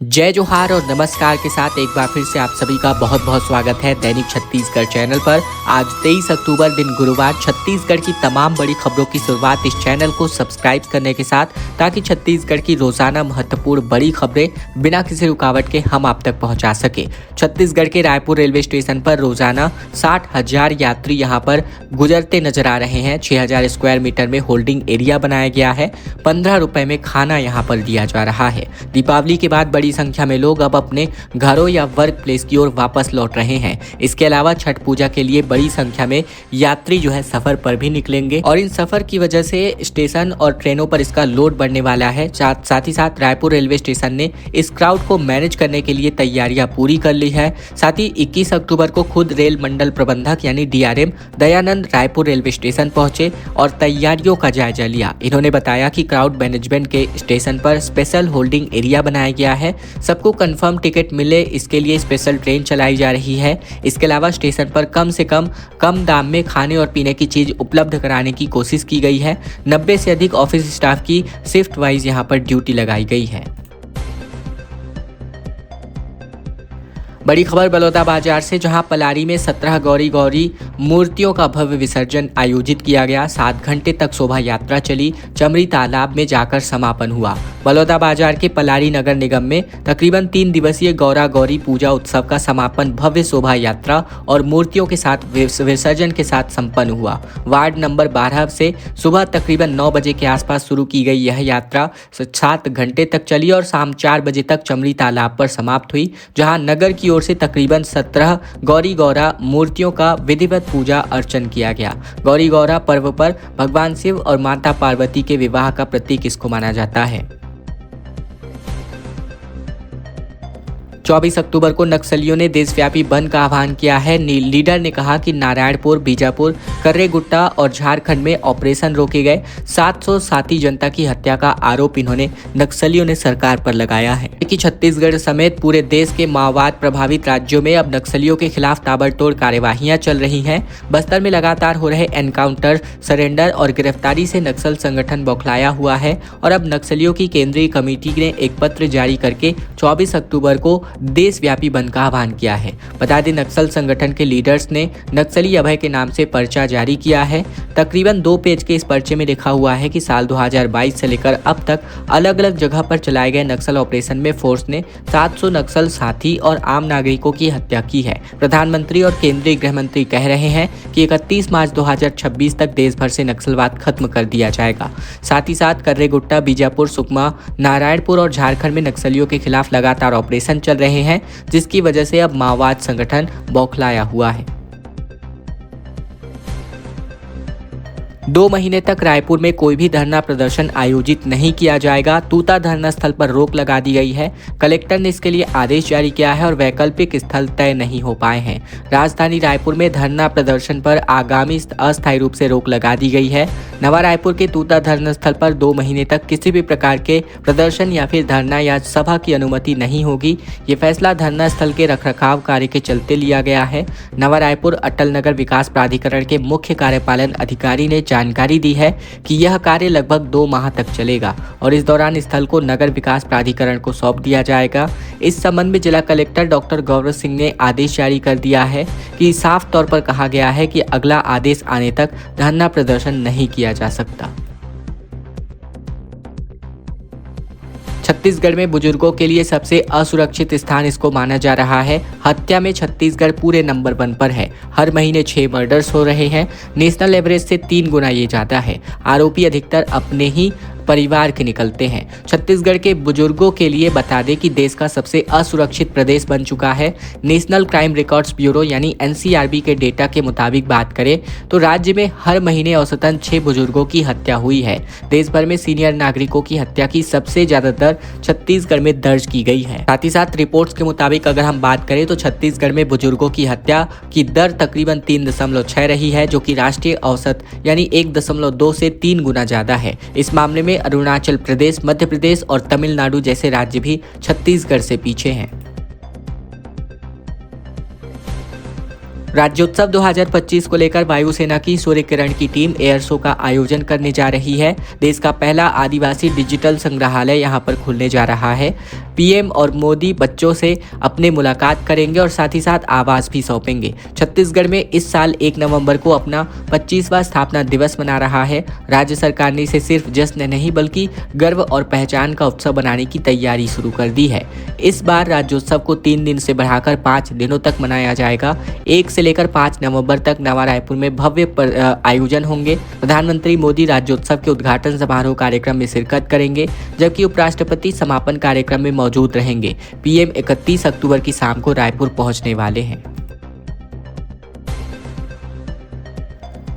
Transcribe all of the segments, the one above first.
जय जोहार और नमस्कार के साथ एक बार फिर से आप सभी का बहुत बहुत स्वागत है दैनिक छत्तीसगढ़ चैनल पर। आज 23 अक्टूबर दिन गुरुवार छत्तीसगढ़ की तमाम बड़ी खबरों की शुरुआत इस चैनल को सब्सक्राइब करने के साथ, ताकि छत्तीसगढ़ की रोजाना महत्वपूर्ण बड़ी खबरें बिना किसी रुकावट के हम आप तक पहुंचा सके। छत्तीसगढ़ के रायपुर रेलवे स्टेशन पर रोजाना 60,000 यात्री यहां पर गुजरते नजर आ रहे हैं। 6,000 स्क्वायर मीटर में होल्डिंग एरिया बनाया गया है। 15 रुपए में खाना यहां पर दिया जा रहा है। दीपावली के बाद बड़ी संख्या में लोग अब अपने घरों या वर्क प्लेस की ओर वापस लौट रहे हैं। इसके अलावा छठ पूजा के लिए बड़ी संख्या में यात्री जो है सफर पर भी निकलेंगे और इन सफर की वजह से स्टेशन और ट्रेनों पर इसका लोड बढ़ने वाला है। साथ ही साथ रायपुर रेलवे स्टेशन ने इस क्राउड को मैनेज करने के लिए तैयारियां पूरी कर ली है। साथ ही 21 अक्टूबर को खुद रेल मंडल प्रबंधक यानी DRM Dayanand Raipur railway station पहुंचे और तैयारियों का जायजा लिया। इन्होंने बताया कि क्राउड मैनेजमेंट के स्टेशन पर स्पेशल होल्डिंग एरिया बनाया गया है। सबको कंफर्म टिकट मिले इसके लिए स्पेशल ट्रेन चलाई जा रही है। इसके अलावा स्टेशन पर कम से कम दाम में खाने और पीने की चीज उपलब्ध कराने की कोशिश की गई है। 90 से अधिक ऑफिस स्टाफ की शिफ्ट वाइज यहां पर ड्यूटी लगाई गई है। बड़ी खबर बलौदाबाजार से, जहां पलारी में 17 गौरी मूर्तियों का भव्य विसर्जन आयोजित किया गया। 7 घंटे तक शोभा यात्रा चली, चमरी तालाब में जाकर समापन हुआ। बलौदाबाजार के पलारी नगर निगम में तकरीबन 3 दिवसीय गौरी पूजा उत्सव का समापन भव्य शोभा यात्रा और मूर्तियों के साथ विसर्जन के साथ संपन्न हुआ। वार्ड नंबर 12 से सुबह तकरीबन 9 बजे के आसपास शुरू की गई यह यात्रा 7 घंटे तक चली और शाम 4 बजे तक चमरी तालाब पर समाप्त हुई, जहां नगर की ओर से तकरीबन 17 गौरी मूर्तियों का विधिवत पूजा अर्चन किया गया। गौरी पर्व पर भगवान शिव और माता पार्वती के विवाह का प्रतीक इसको माना जाता है। 24 अक्टूबर को नक्सलियों ने देशव्यापी बंद का आह्वान किया है। लीडर ने कहा कि नारायणपुर, बीजापुर, कर्रेगुट्टा और झारखंड में ऑपरेशन रोके गए। 700 साथी जनता की हत्या का आरोप इन्होंने नक्सलियों ने सरकार पर लगाया है कि छत्तीसगढ़ समेत पूरे देश के माओवाद प्रभावित राज्यों में अब नक्सलियों के खिलाफ ताबड़तोड़ कार्यवाहियां चल रही हैं। बस्तर में लगातार हो रहे एनकाउंटर, सरेंडर और गिरफ्तारी से नक्सल संगठन बौखलाया हुआ है और अब नक्सलियों की केंद्रीय कमेटी ने एक पत्र जारी करके 24 अक्टूबर को देशव्यापी बंद का आह्वान किया है। बता दें, नक्सल संगठन के लीडर्स ने नक्सली अभय के नाम से पर्चा जारी किया है। तकरीबन 2 पेज के इस पर्चे में लिखा हुआ है कि साल 2022 से लेकर अब तक अलग अलग जगह पर चलाए गए नक्सल ऑपरेशन में फोर्स ने 700 नक्सल साथी और आम नागरिकों की हत्या की है। प्रधानमंत्री और केंद्रीय गृह मंत्री कह रहे हैं कि 31 मार्च 2026 तक देश भर से नक्सलवाद खत्म कर दिया जाएगा। साथ ही साथ कर्रेगुट्टा, बीजापुर, सुकमा, नारायणपुर और झारखंड में नक्सलियों के खिलाफ लगातार ऑपरेशन चल रहे हैं, जिसकी वजह से अब माओवाद संगठन बौखलाया हुआ है। 2 महीने तक रायपुर में कोई भी धरना प्रदर्शन आयोजित नहीं किया जाएगा। तूता धरना स्थल पर रोक लगा दी गई है। कलेक्टर ने इसके लिए आदेश जारी किया है और वैकल्पिक स्थल तय नहीं हो पाए हैं। राजधानी रायपुर में धरना प्रदर्शन पर आगामी अस्थायी रूप से रोक लगा दी गई है। नवा रायपुर के तूता धरना स्थल पर 2 महीने तक किसी भी प्रकार के प्रदर्शन या फिर धरना या सभा की अनुमति नहीं होगी। ये फैसला धरना स्थल के रखरखाव कार्य के चलते लिया गया है। नवा रायपुर अटल नगर विकास प्राधिकरण के मुख्य कार्यपालन अधिकारी ने जानकारी दी है कि यह कार्य लगभग 2 माह तक चलेगा और इस दौरान स्थल को नगर विकास प्राधिकरण को सौंप दिया जाएगा। इस संबंध में जिला कलेक्टर डॉक्टर गौरव सिंह ने आदेश जारी कर दिया है कि साफ तौर पर कहा गया है कि अगला आदेश आने तक धरना प्रदर्शन नहीं किया जा सकता। छत्तीसगढ़ में बुजुर्गों के लिए सबसे असुरक्षित स्थान इसको माना जा रहा है। हत्या में छत्तीसगढ़ पूरे नंबर 1 पर है। हर महीने 6 मर्डर्स हो रहे हैं। नेशनल एवरेज से 3 गुना ये ज्यादा है। आरोपी अधिकतर अपने ही परिवार के निकलते हैं। छत्तीसगढ़ के बुजुर्गों के लिए बता दें कि देश का सबसे असुरक्षित प्रदेश बन चुका है। नेशनल क्राइम रिकॉर्ड्स ब्यूरो यानी NCRB के डेटा के मुताबिक बात करें तो राज्य में हर महीने औसतन 6 बुजुर्गों की हत्या हुई है। देश भर में सीनियर नागरिकों की हत्या की सबसे ज्यादा दर छत्तीसगढ़ में दर्ज की गई है। साथ ही साथ रिपोर्ट्स के मुताबिक अगर हम बात करें तो छत्तीसगढ़ में बुजुर्गों की हत्या की दर तकरीबन 3.6 रही है, जो कि राष्ट्रीय औसत यानी 1.2 से 3 गुना ज्यादा है। इस मामले में अरुणाचल प्रदेश, मध्य प्रदेश और तमिलनाडु जैसे राज्य भी छत्तीसगढ़ से पीछे हैं। राज्योत्सव 2025 को लेकर वायुसेना की सूर्य किरण की टीम एयर शो का आयोजन करने जा रही है। देश का पहला आदिवासी डिजिटल संग्रहालय यहां पर खुलने जा रहा है। पीएम और मोदी बच्चों से अपने मुलाकात करेंगे और साथ ही साथ आवास भी सौंपेंगे। छत्तीसगढ़ में इस साल 1 नवंबर को अपना 25वां स्थापना दिवस मना रहा है। राज्य सरकार ने इसे सिर्फ जश्न नहीं बल्कि गर्व और पहचान का उत्सव बनाने की तैयारी शुरू कर दी है। इस बार राज्योत्सव को 3 दिन से बढ़ाकर 5 दिनों तक मनाया जाएगा। 1 से लेकर 5 नवंबर तक नवा रायपुर में भव्य आयोजन होंगे। प्रधानमंत्री मोदी राज्योत्सव के उद्घाटन समारोह कार्यक्रम में शिरकत करेंगे, जबकि उपराष्ट्रपति समापन कार्यक्रम में मौजूद रहेंगे। पीएम 31 अक्टूबर की शाम को रायपुर पहुंचने वाले हैं।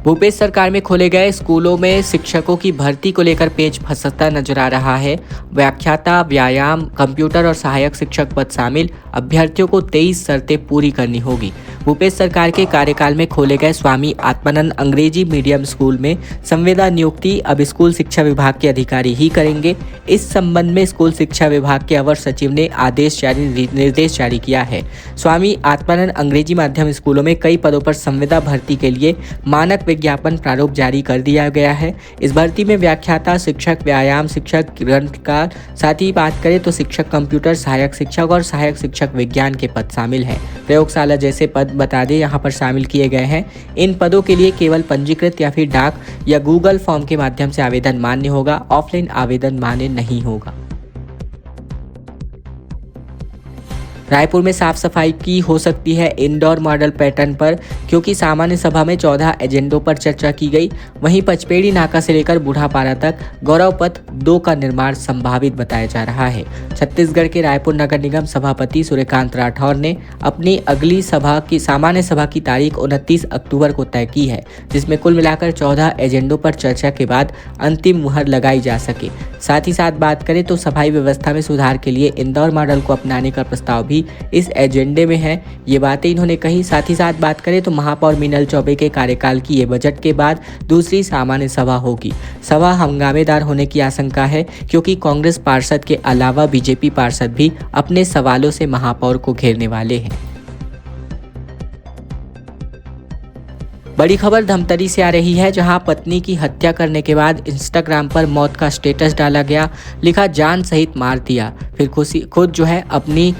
भूपेश सरकार में खोले गए स्कूलों में शिक्षकों की भर्ती को लेकर पेच फंसता नजर आ रहा है। व्याख्याता, व्यायाम, कंप्यूटर और सहायक शिक्षक पद शामिल अभ्यर्थियों को 23 शर्तें पूरी करनी होगी। भूपेश सरकार के कार्यकाल में खोले गए स्वामी आत्मानंद अंग्रेजी मीडियम स्कूल में संविदा नियुक्ति अब स्कूल शिक्षा विभाग के अधिकारी ही करेंगे। इस संबंध में स्कूल शिक्षा विभाग के अवर सचिव ने निर्देश जारी किया है। स्वामी आत्मानंद अंग्रेजी माध्यम स्कूलों में कई पदों पर संविदा भर्ती के लिए मानक विज्ञापन प्रारूप जारी कर दिया गया है। इस भर्ती में व्याख्याता, शिक्षक व्यायाम, शिक्षक ग्रंथकार, साथ ही बात करें तो शिक्षक कंप्यूटर, सहायक शिक्षक और सहायक शिक्षक विज्ञान के पद शामिल हैं। प्रयोगशाला जैसे पद बता दें यहाँ पर शामिल किए गए हैं। इन पदों के लिए केवल पंजीकृत या फिर डाक या गूगल फॉर्म के माध्यम से आवेदन मान्य होगा। ऑफलाइन आवेदन मान्य नहीं होगा। रायपुर में साफ सफाई की हो सकती है इंडोर मॉडल पैटर्न पर, क्योंकि सामान्य सभा में 14 एजेंडों पर चर्चा की गई। वहीं पचपेड़ी नाका से लेकर बूढ़ापारा तक गौरव पथ 2 का निर्माण संभावित बताया जा रहा है। छत्तीसगढ़ के रायपुर नगर निगम सभापति सूर्यकांत राठौर ने अपनी अगली सामान्य सभा की तारीख 29 अक्टूबर को तय की है, जिसमें कुल मिलाकर 14 एजेंडों पर चर्चा के बाद अंतिम मुहर लगाई जा सके। साथ ही साथ बात करें तो सफाई व्यवस्था में सुधार के लिए इंदौर मॉडल को अपनाने का प्रस्ताव भी इस एजेंडे में है। ये बातें इन्होंने कही। साथ ही साथ बात करें तो महापौर मीनल चौबे के कार्यकाल की ये बजट के बाद दूसरी सामान्य सभा होगी। सभा हंगामेदार होने की आशंका है, क्योंकि कांग्रेस पार्षद के अलावा बीजेपी पार्षद भी अपने सवालों से महापौर को घेरने वाले हैं। बड़ी खबर धमतरी से आ रही है, जहां पत्नी की हत्या करने के बाद इंस्टाग्राम पर मौत का स्टेटस डाला गया। लिखा, जान सहित मार दिया, फिर खुद अपनी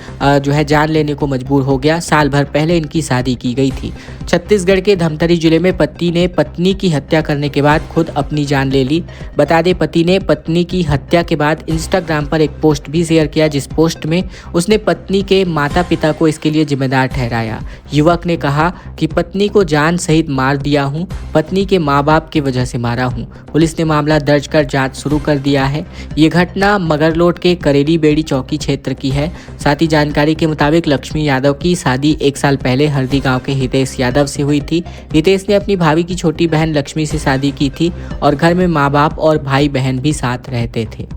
जान लेने को मजबूर हो गया। साल भर पहले इनकी शादी की गई थी। छत्तीसगढ़ के धमतरी जिले में पति ने पत्नी की हत्या करने के बाद खुद अपनी जान ले ली। बता दें, पति ने पत्नी की हत्या के बाद इंस्टाग्राम पर एक पोस्ट भी शेयर किया, जिस पोस्ट में उसने पत्नी के माता पिता को इसके लिए जिम्मेदार ठहराया। युवक ने कहा कि पत्नी को जान सहित मार दिया हूं, पत्नी के माँ बाप की वजह से मारा हूं। पुलिस ने मामला दर्ज कर जांच शुरू कर दिया है। ये घटना मगरलोड के करेली बेड़ी चौकी क्षेत्र की है। साथ ही जानकारी के मुताबिक लक्ष्मी यादव की शादी 1 साल पहले हल्दी गांव के हितेश यादव से हुई थी। हितेश ने अपनी भाभी की छोटी बहन लक्ष्मी से शादी की थी और घर में माँ बाप और भाई बहन भी साथ रहते थे।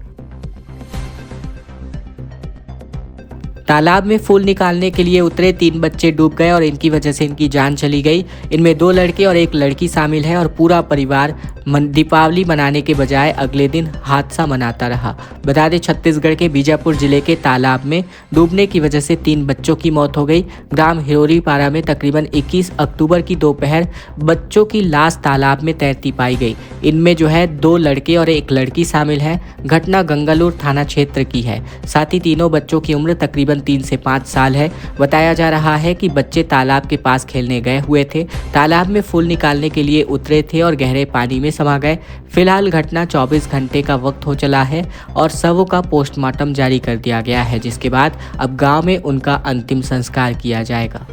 तालाब में फूल निकालने के लिए उतरे 3 बच्चे डूब गए और इनकी वजह से इनकी जान चली गई। इनमें 2 लड़के और 1 लड़की शामिल है और पूरा परिवार दीपावली मनाने के बजाय अगले दिन हादसा मनाता रहा। बता दें, छत्तीसगढ़ के बीजापुर जिले के तालाब में डूबने की वजह से 3 बच्चों की मौत हो गई। ग्राम हिरोरीपारा में तकरीबन 21 अक्टूबर की दोपहर बच्चों की लाश तालाब में तैरती पाई गई। इनमें 2 लड़के और 1 लड़की शामिल है। घटना गंगालूर थाना क्षेत्र की है। साथ ही तीनों बच्चों की उम्र तकरीबन 3 से 5 साल है। बताया जा रहा है कि बच्चे तालाब के पास खेलने गए हुए थे। तालाब में फूल निकालने के लिए उतरे थे और गहरे पानी में समा गए। फिलहाल घटना 24 घंटे का वक्त हो चला है और शवों का पोस्टमार्टम जारी कर दिया गया है, जिसके बाद अब गांव में उनका अंतिम संस्कार किया जाएगा।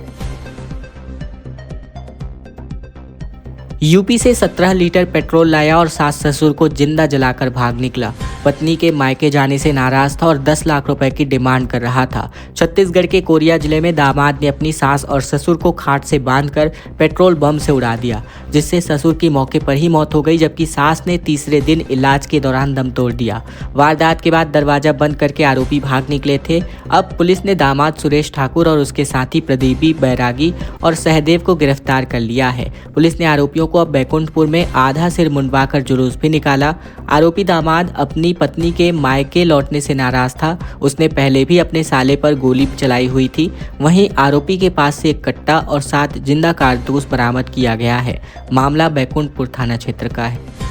यूपी से 17 लीटर पेट्रोल लाया और सास ससुर को जिंदा जलाकर भाग निकला। पत्नी के मायके जाने से नाराज था और 10 लाख रुपए की डिमांड कर रहा था। छत्तीसगढ़ के कोरिया जिले में दामाद ने अपनी सास और ससुर को खाट से बांधकर पेट्रोल बम से उड़ा दिया, जिससे ससुर की मौके पर ही मौत हो गई, जबकि सास ने तीसरे दिन इलाज के दौरान दम तोड़ दिया। वारदात के बाद दरवाजा बंद करके आरोपी भाग निकले थे। अब पुलिस ने दामाद सुरेश ठाकुर और उसके साथी प्रदीपी बैरागी और सहदेव को गिरफ्तार कर लिया है। पुलिस ने आरोपियों को अब बैकुंठपुर में आधा सिर मुंडवाकर जुलूस भी निकाला। आरोपी दामाद अपनी पत्नी के मायके लौटने से नाराज था। उसने पहले भी अपने साले पर गोली चलाई हुई थी। वहीं आरोपी के पास से एक कट्टा और 7 जिंदा कारतूस बरामद किया गया है। मामला बैकुंठपुर थाना क्षेत्र का है।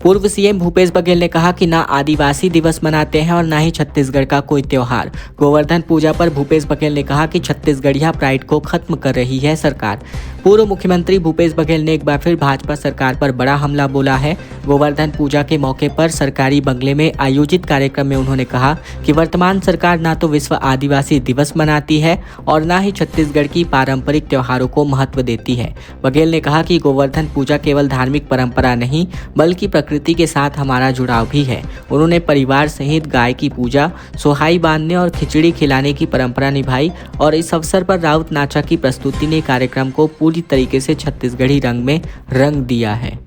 पूर्व सीएम भूपेश बघेल ने कहा कि ना आदिवासी दिवस मनाते हैं और ना ही छत्तीसगढ़ का कोई त्योहार। गोवर्धन पूजा पर भूपेश बघेल ने कहा कि छत्तीसगढ़िया प्राइड को खत्म कर रही है सरकार। पूर्व मुख्यमंत्री भूपेश बघेल ने एक बार फिर भाजपा सरकार पर बड़ा हमला बोला है। गोवर्धन पूजा के मौके पर सरकारी बंगले में आयोजित कार्यक्रम में उन्होंने कहा कि वर्तमान सरकार ना तो विश्व आदिवासी दिवस मनाती है और ना ही छत्तीसगढ़ की पारंपरिक त्योहारों को महत्व देती है। बघेल ने कहा कि गोवर्धन पूजा केवल धार्मिक परंपरा नहीं बल्कि प्रकृति के साथ हमारा जुड़ाव भी है। उन्होंने परिवार सहित गाय की पूजा, सोहाई बांधने और खिचड़ी खिलाने की परंपरा निभाई और इस अवसर पर राउत नाचा की प्रस्तुति ने कार्यक्रम को पूरी तरीके से छत्तीसगढ़ी रंग में रंग दिया है।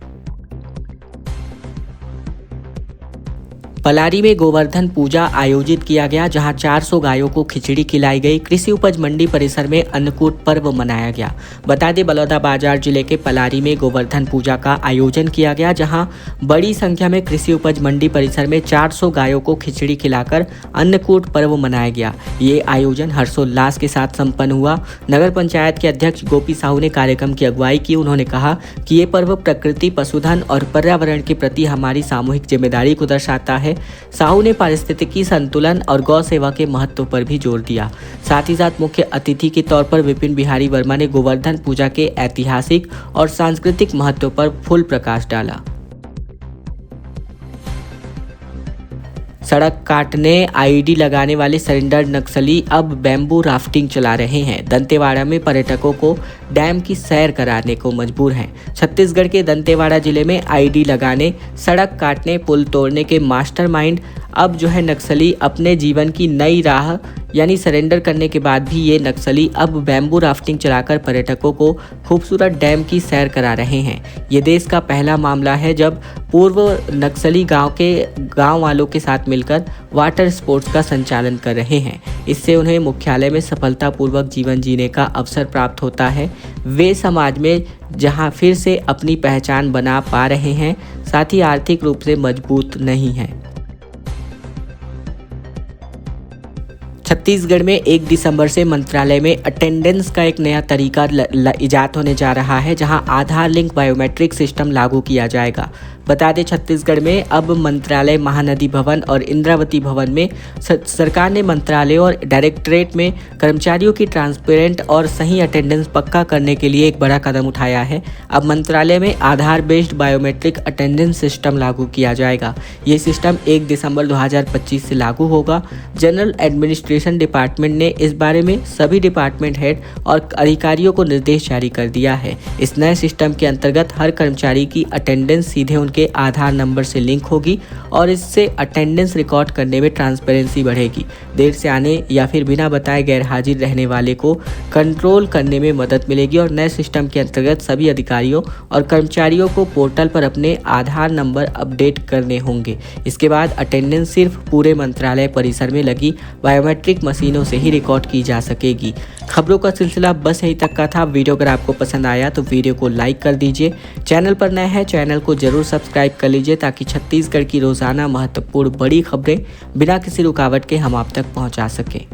पलारी में गोवर्धन पूजा आयोजित किया गया, जहां 400 गायों को खिचड़ी खिलाई गई। कृषि उपज मंडी परिसर में अन्नकूट पर्व मनाया गया। बता दें, बलौदाबाजार जिले के पलारी में गोवर्धन पूजा का आयोजन किया गया, जहां बड़ी संख्या में कृषि उपज मंडी परिसर में 400 गायों को खिचड़ी खिलाकर अन्नकूट पर्व मनाया गया। ये आयोजन हर्षोल्लास के साथ संपन्न हुआ। नगर पंचायत के अध्यक्ष गोपी साहू ने कार्यक्रम की अगुवाई की। उन्होंने कहा कि ये पर्व प्रकृति, पशुधन और पर्यावरण के प्रति हमारी सामूहिक जिम्मेदारी को दर्शाता है। साहू ने पारिस्थितिकी संतुलन और गौ सेवा के महत्व पर भी जोर दिया। साथ ही साथ मुख्य अतिथि के तौर पर विपिन बिहारी वर्मा ने गोवर्धन पूजा के ऐतिहासिक और सांस्कृतिक महत्व पर फूल प्रकाश डाला। सड़क काटने आईडी लगाने वाले सरेंडर नक्सली अब बैम्बू राफ्टिंग चला रहे हैं। दंतेवाड़ा में पर्यटकों को डैम की सैर कराने को मजबूर हैं। छत्तीसगढ़ के दंतेवाड़ा जिले में आईडी लगाने, सड़क काटने, पुल तोड़ने के मास्टरमाइंड अब जो है नक्सली अपने जीवन की नई राह यानी सरेंडर करने के बाद भी ये नक्सली अब बैम्बू राफ्टिंग चलाकर पर्यटकों को खूबसूरत डैम की सैर करा रहे हैं। ये देश का पहला मामला है जब पूर्व नक्सली गांव वालों के साथ मिलकर वाटर स्पोर्ट्स का संचालन कर रहे हैं। इससे उन्हें मुख्यालय में सफलतापूर्वक जीवन जीने का अवसर प्राप्त होता है। वे समाज में जहां फिर से अपनी पहचान बना पा रहे हैं, साथ ही आर्थिक रूप से मजबूत नहीं हैं। छत्तीसगढ़ में 1 दिसंबर से मंत्रालय में अटेंडेंस का एक नया तरीका इजाद होने जा रहा है, जहां आधार लिंक बायोमेट्रिक सिस्टम लागू किया जाएगा। बता दें, छत्तीसगढ़ में अब मंत्रालय, महानदी भवन और इंद्रावती भवन में सरकार ने मंत्रालय और डायरेक्टरेट में कर्मचारियों की ट्रांसपेरेंट और सही अटेंडेंस पक्का करने के लिए एक बड़ा कदम उठाया है। अब मंत्रालय में आधार बेस्ड बायोमेट्रिक अटेंडेंस सिस्टम लागू किया जाएगा। ये सिस्टम 1 दिसंबर 2025 से लागू होगा। जनरल एडमिनिस्ट्रेशन डिपार्टमेंट ने इस बारे में सभी डिपार्टमेंट हेड और अधिकारियों को निर्देश जारी कर दिया है। इस नए सिस्टम के अंतर्गत हर कर्मचारी की अटेंडेंस सीधे उनके आधार नंबर से लिंक होगी और इससे अटेंडेंस रिकॉर्ड करने में ट्रांसपेरेंसी बढ़ेगी। देर से आने या फिर बिना बताए गैर हाजिर रहने वाले को कंट्रोल करने में मदद मिलेगी और नए सिस्टम के अंतर्गत सभी अधिकारियों और कर्मचारियों को पोर्टल पर अपने आधार नंबर अपडेट करने होंगे। इसके बाद अटेंडेंस सिर्फ पूरे मंत्रालय परिसर में लगी बायोमेट्रिक मशीनों से ही रिकॉर्ड की जा सकेगी। खबरों का सिलसिला बस यहीं तक का था। वीडियो अगर आपको पसंद आया तो वीडियो को लाइक कर दीजिए। चैनल पर नए हैं, चैनल को जरूर सब्सक्राइब कर लीजिए ताकि छत्तीसगढ़ की रोजाना महत्वपूर्ण बड़ी खबरें बिना किसी रुकावट के हम आप तक पहुंचा सकें।